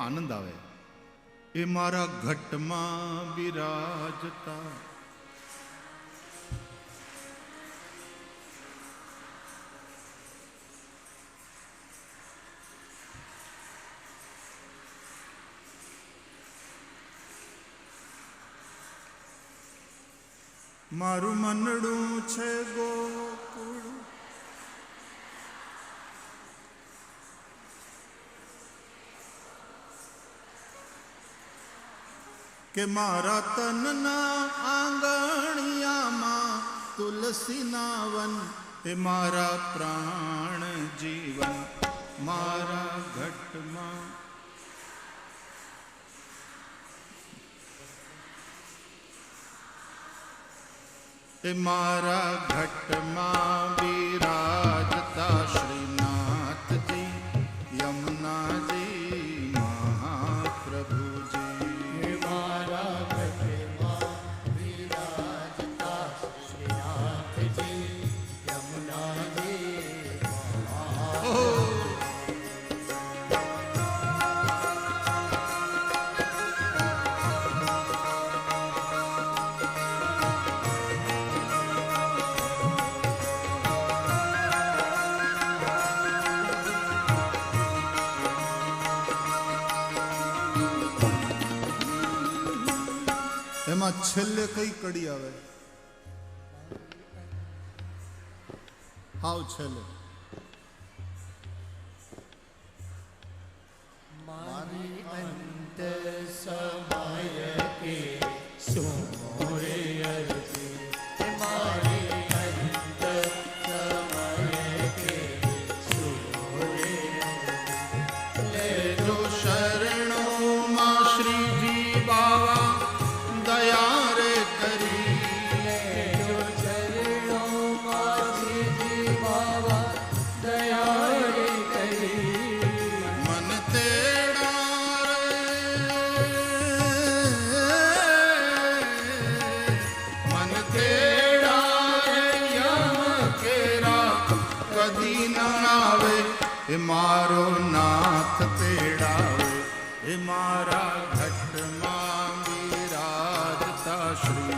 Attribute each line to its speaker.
Speaker 1: આનંદ આવે. એ મારા ઘટમાં બિરાજતા મારું મનડું છે ગોકુળ, કે મારા તનના આંગણિયામાં તુલસીના વન, એ મારા પ્રાણ જીવન મારા ઘટમાં. એ મારા ઘટમાં બિરાજતા શ્રીનાથજી યમુનાજી મહાપ્રભુજી.
Speaker 2: મારા ઘટમાં બિરાજતા શ્રીનાથજી યમુનાજી મહાપ્રભુજી.
Speaker 1: એમાં છેલ્લે કઈ કડી આવે? હાવ છેલ્લે
Speaker 2: મારી અંત સમય કે સોરે અરજી, મારી અંત સમય કે સોરે
Speaker 1: લેજો શરણોમાં શ્રીજી બાવા દયા રે કરી.
Speaker 2: લેજો ચરણોમાં શ્રીજી બાવા દયા રે કરી.
Speaker 1: મન તેડા રે મન તેડા રે યમ કેરા કદી ન આવે. એ મારો નાથ તેડાવે. એ મારા ઘટમાં બિરાજતા શ્રી